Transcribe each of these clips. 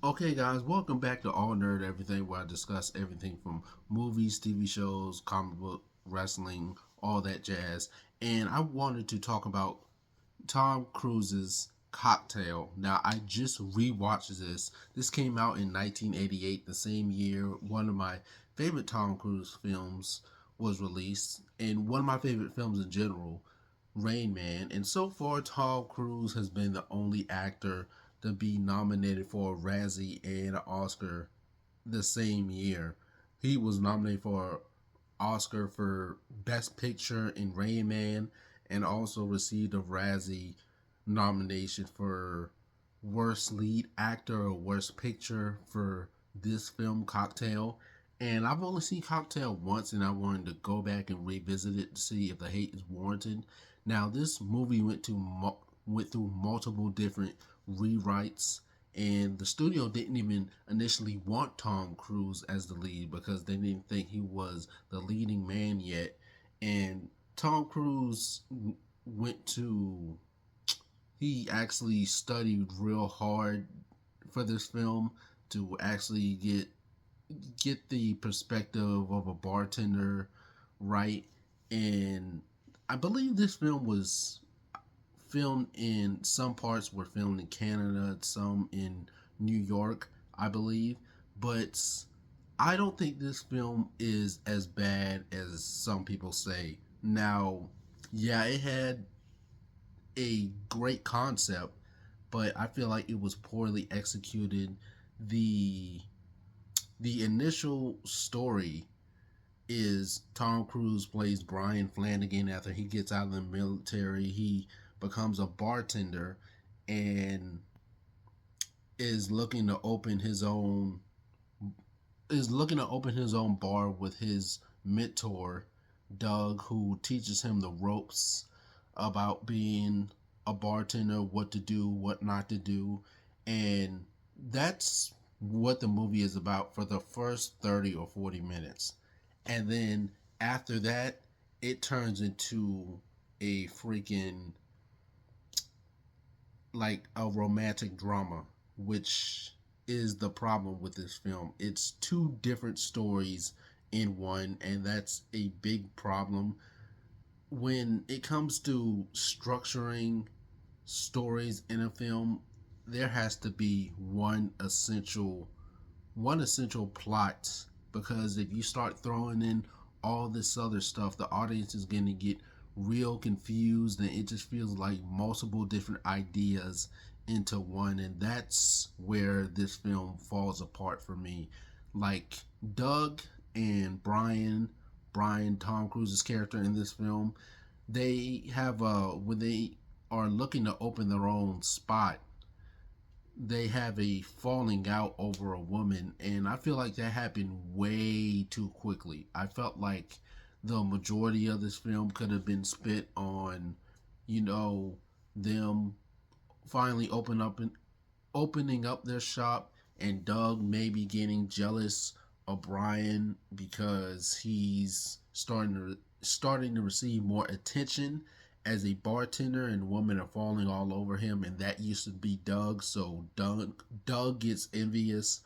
Okay, guys, welcome back to All Nerd Everything, where I discuss everything from movies, TV shows, comic book, wrestling, all that jazz. And I wanted to talk about Tom Cruise's Cocktail. Now, I just rewatched this. This came out in 1988, the same year one of my favorite Tom Cruise films was released, and one of my favorite films in general, Rain Man. And so far, Tom Cruise has been the only actor to be nominated for a Razzie and an Oscar the same year. He was nominated for Oscar for Best Picture in Rain Man and also received a Razzie nomination for Worst Lead Actor or Worst Picture for this film, Cocktail. And I've only seen Cocktail once, and I wanted to go back and revisit it to see if the hate is warranted. Now, this movie went through multiple different rewrites, and the studio didn't even initially want Tom Cruise as the lead because they didn't think he was the leading man yet. And Tom Cruise went to he actually studied real hard for this film to actually get the perspective of a bartender right. And I believe this film was filmed in some parts were filmed in Canada, some in New York, I believe. But I don't think this film is as bad as some people say. Now, yeah, it had a great concept, but I feel like it was poorly executed. The the initial story is Tom Cruise plays Brian Flanagan after he gets out of the military. He becomes a bartender and is looking to open his own bar with his mentor Doug, who teaches him the ropes about being a bartender, what to do, what not to do. And that's what the movie is about for the first 30 or 40 minutes. And then after that, it turns into a freaking like a romantic drama, which is the problem with this film. It's two different stories in one, and that's a big problem when it comes to structuring stories in a film. There has to be one essential plot, because if you start throwing in all this other stuff, the audience is going to get real confused, and it just feels like multiple different ideas into one. And that's where this film falls apart for me. Like Doug and Brian, Tom Cruise's character in this film, they have when they are looking to open their own spot, they have a falling out over a woman, and I feel like that happened way too quickly. I felt like the majority of this film could have been spent on, you know, them finally opening up their shop, and Doug maybe getting jealous of Brian because he's starting to receive more attention as a bartender, and women are falling all over him, and that used to be Doug. So Doug gets envious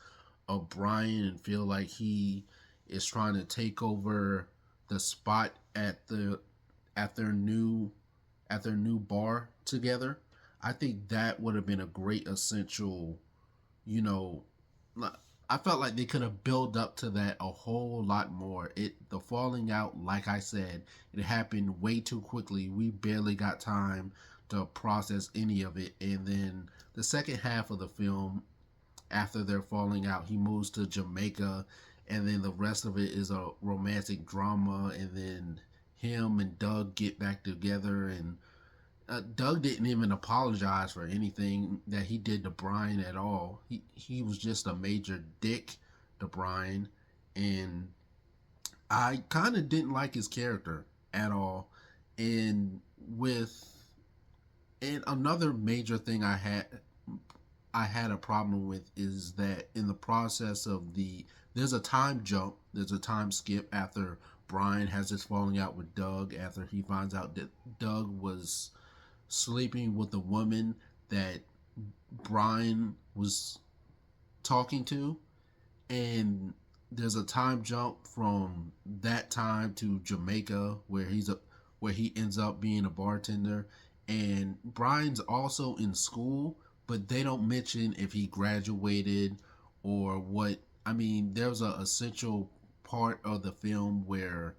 of Brian and feel like he is trying to take over the spot at their new bar together. I think that would have been a great essential, you know, I felt like they could have built up to that a whole lot more. The falling out, like I said, it happened way too quickly. We barely got time to process any of it. And then the second half of the film, after their falling out, he moves to Jamaica, and then the rest of it is a romantic drama. And then him and Doug get back together, and Doug didn't even apologize for anything that he did to Brian at all. He was just a major dick to Brian, and I kind of didn't like his character at all. And with and another major thing I had a problem with is that in the process of there's a time jump, there's a time skip after Brian has this falling out with Doug after he finds out that Doug was sleeping with a woman that Brian was talking to, and there's a time jump from that time to Jamaica where he ends up being a bartender, and Brian's also in school, but they don't mention if he graduated or what. I mean, there's a essential part of the film where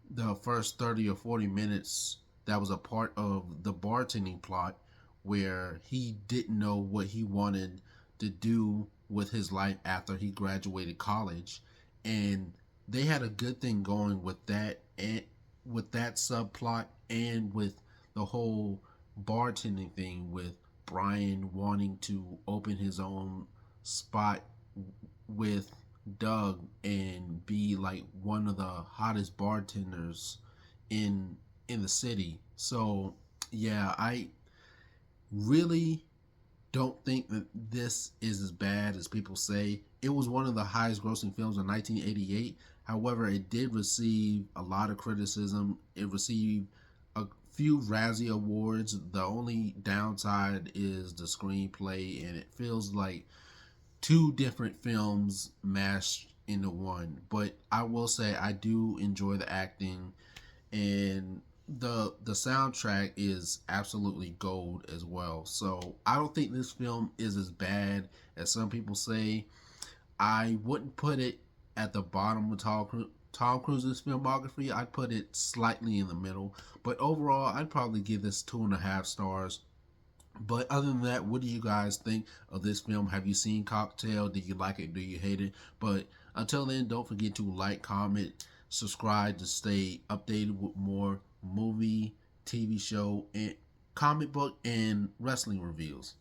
the first 30 or 40 minutes that was a part of the bartending plot where he didn't know what he wanted to do with his life after he graduated college, and they had a good thing going with that, and with that subplot, and with the whole bartending thing with Brian wanting to open his own spot with Doug and be like one of the hottest bartenders in the city. So yeah, I really don't think that this is as bad as people say. It was one of the highest grossing films in 1988. However, it did receive a lot of criticism. It received a few Razzie Awards. The only downside is the screenplay, and it feels like two different films mashed into one. But I will say I do enjoy the acting, and the soundtrack is absolutely gold as well. So I don't think this film is as bad as some people say. I wouldn't put it at the bottom of Tom Cruise's filmography. I'd put it slightly in the middle, but overall, I'd probably give this 2.5 stars. But other than that, what do you guys think of this film? Have you seen Cocktail? Do you like it? Do you hate it? But until then, don't forget to like, comment, subscribe to stay updated with more movie, TV show, and comic book and wrestling reviews.